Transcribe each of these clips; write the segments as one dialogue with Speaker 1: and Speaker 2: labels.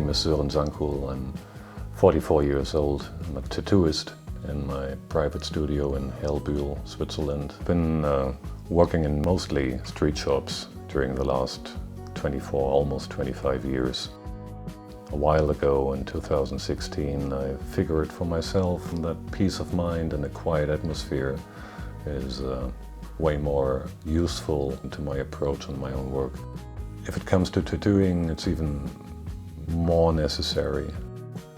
Speaker 1: name is Sören Sangkuhl. I'm 44 years old. I'm a tattooist in my private studio in Hellbühl, Switzerland. I've been working in mostly street shops during the last 24, almost 25 years. A while ago, in 2016, I figured for myself that peace of mind and a quiet atmosphere is way more useful to my approach on my own work. If it comes to tattooing, it's even more necessary.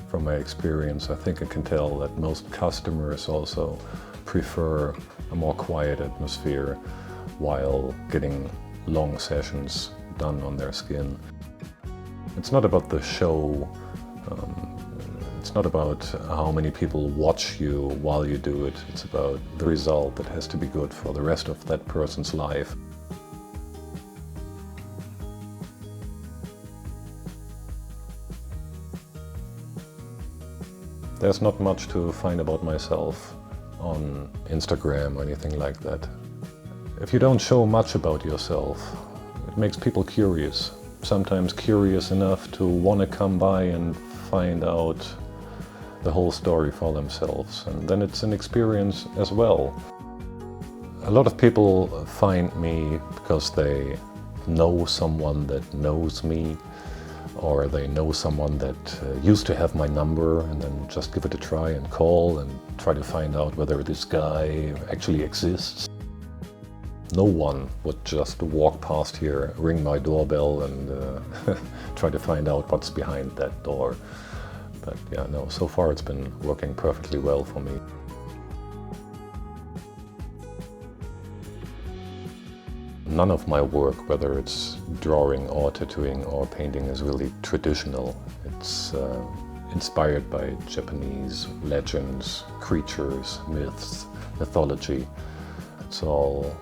Speaker 1: From my experience, I think I can tell that most customers also prefer a more quiet atmosphere while getting long sessions done on their skin. It's not about the show, it's not about how many people watch you while you do it, it's about the result that has to be good for the rest of that person's life. There's not much to find about myself on Instagram or anything like that. If you don't show much about yourself, it makes people curious. Sometimes curious enough to want to come by and find out the whole story for themselves. And then it's an experience as well. A lot of people find me because they know someone that knows me, or they know someone that used to have my number and then just give it a try and call and try to find out whether this guy actually exists. No one would just walk past here, ring my doorbell and try to find out what's behind that door. But yeah, no, so far it's been working perfectly well for me. None of my work, whether it's drawing or tattooing or painting, is really traditional. It's inspired by Japanese legends, creatures, myths, mythology. It's all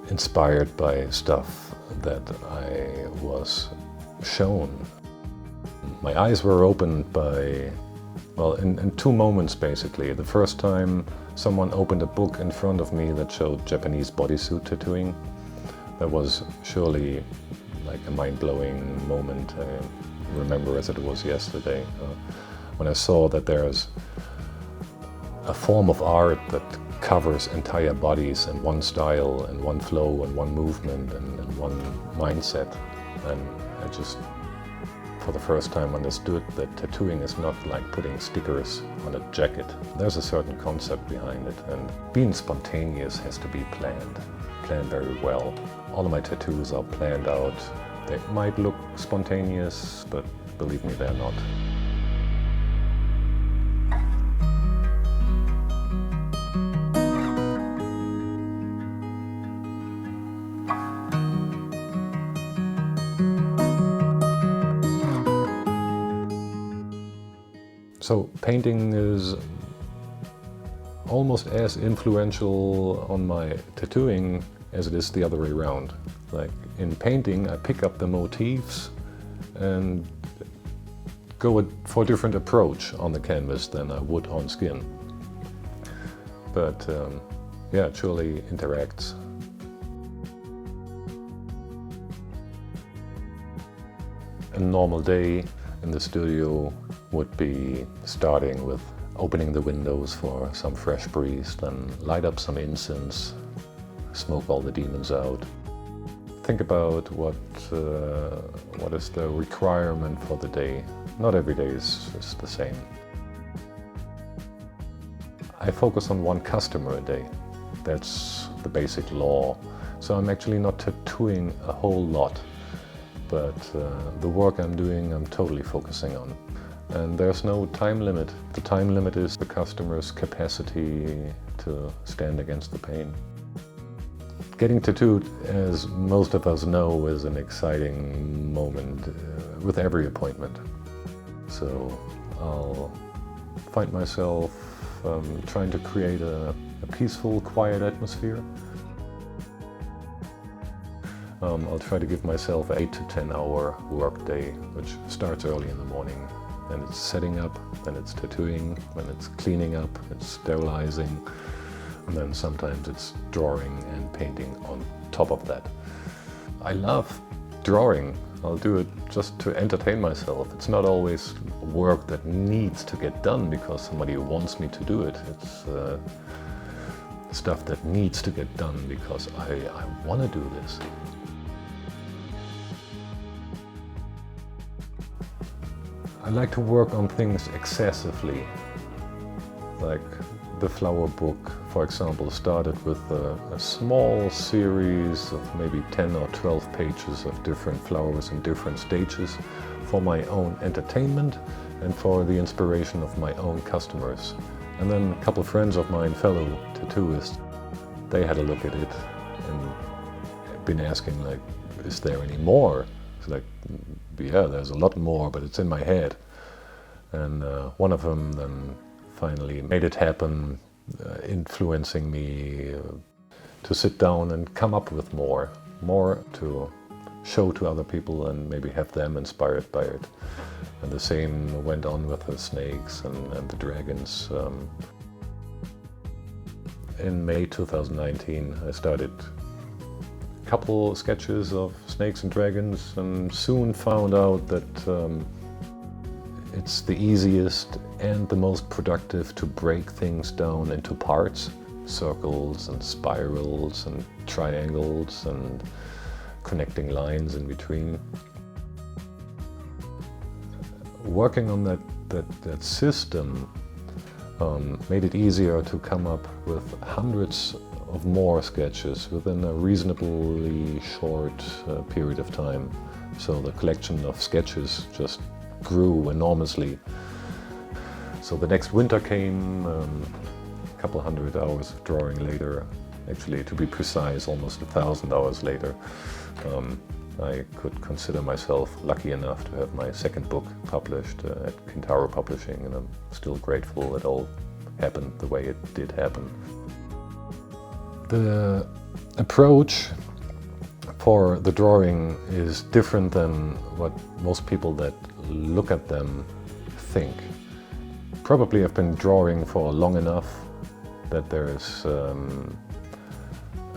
Speaker 1: inspired by stuff that I was shown. My eyes were opened by, well, in two moments basically. The first time someone opened a book in front of me that showed Japanese bodysuit tattooing. That was surely like a mind-blowing moment. I remember as it was yesterday, when I saw that there's a form of art that covers entire bodies and one style and one flow and one movement and one mindset. And I just, for the first time, understood that tattooing is not like putting stickers on a jacket. There's a certain concept behind it, and being spontaneous has to be planned very well. All of my tattoos are planned out. They might look spontaneous, but believe me, they're not. So painting is almost as influential on my tattooing as it is the other way around. Like in painting, I pick up the motifs and go for a different approach on the canvas than I would on skin. But yeah, it surely interacts. A normal day in the studio would be starting with opening the windows for some fresh breeze, then light up some incense, smoke all the demons out. Think about what is the requirement for the day. Not every day is the same. I focus on one customer a day. That's the basic law. So I'm actually not tattooing a whole lot, but the work I'm doing, I'm totally focusing on. And there's no time limit. The time limit is the customer's capacity to stand against the pain. Getting tattooed, as most of us know, is an exciting moment with every appointment. So I'll find myself trying to create a peaceful, quiet atmosphere. I'll try to give myself an 8 to 10 hour work day, which starts early in the morning. Then it's setting up, then it's tattooing, then it's cleaning up, it's sterilizing, and then sometimes it's drawing and painting on top of that. I love drawing. I'll do it just to entertain myself. It's not always work that needs to get done because somebody wants me to do it. It's stuff that needs to get done because I want to do this. I like to work on things excessively. Like the flower book, for example, started with a small series of maybe 10 or 12 pages of different flowers in different stages for my own entertainment and for the inspiration of my own customers. And then a couple of friends of mine, fellow tattooists, they had a look at it and been asking, like, is there any more? It's like, yeah, there's a lot more, but it's in my head. And one of them then finally made it happen, influencing me to sit down and come up with more to show to other people and maybe have them inspired by it. And the same went on with the snakes and the dragons. In May 2019, I started a couple sketches of snakes and dragons and soon found out that it's the easiest and the most productive to break things down into parts, circles and spirals and triangles and connecting lines in between. Working on that system made it easier to come up with hundreds of more sketches within a reasonably short period of time. So the collection of sketches just grew enormously. So the next winter came, a couple hundred hours of drawing later, actually to be precise, almost 1,000 hours later. I could consider myself lucky enough to have my second book published at Kintaro Publishing, and I'm still grateful it all happened the way it did happen. The approach for the drawing is different than what most people that look at them think. Probably I've been drawing for long enough that there's a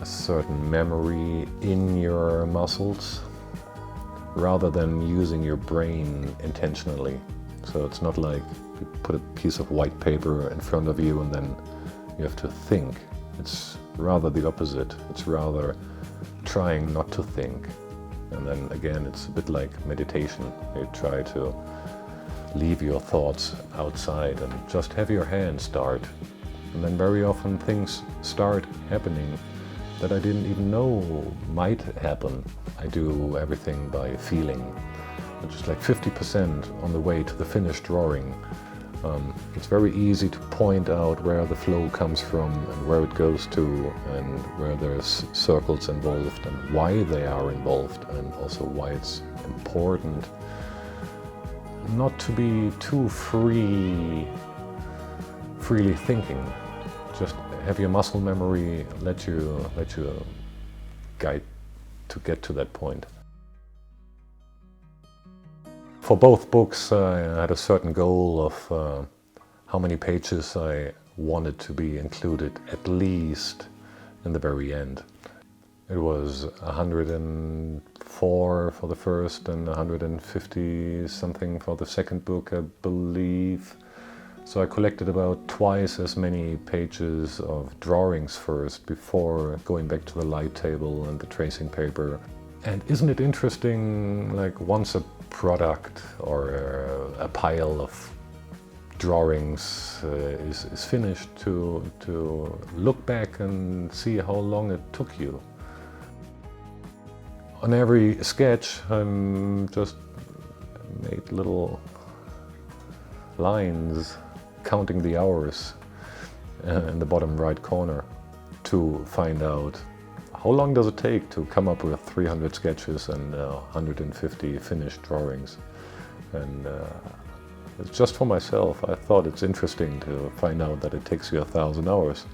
Speaker 1: certain memory in your muscles rather than using your brain intentionally. So it's not like you put a piece of white paper in front of you and then you have to think. It's rather the opposite. It's rather trying not to think. And then again, it's a bit like meditation. You try to leave your thoughts outside and just have your hand start. And then very often things start happening that I didn't even know might happen. I do everything by feeling, which is like 50% on the way to the finished drawing. It's very easy to point out where the flow comes from and where it goes to and where there's circles involved and why they are involved and also why it's important not to be too freely thinking. Just have your muscle memory let you guide to get to that point. For both books, I had a certain goal of how many pages I wanted to be included, at least in the very end. It was 104 for the first and 150 something for the second book, I believe. So I collected about twice as many pages of drawings first before going back to the light table and the tracing paper. And isn't it interesting, like once a product or a pile of drawings is finished, to look back and see how long it took you. On every sketch, I'm just made little lines counting the hours in the bottom right corner to find out how long does it take to come up with 300 sketches and 150 finished drawings. And it's just for myself. I thought it's interesting to find out that it takes you 1,000 hours.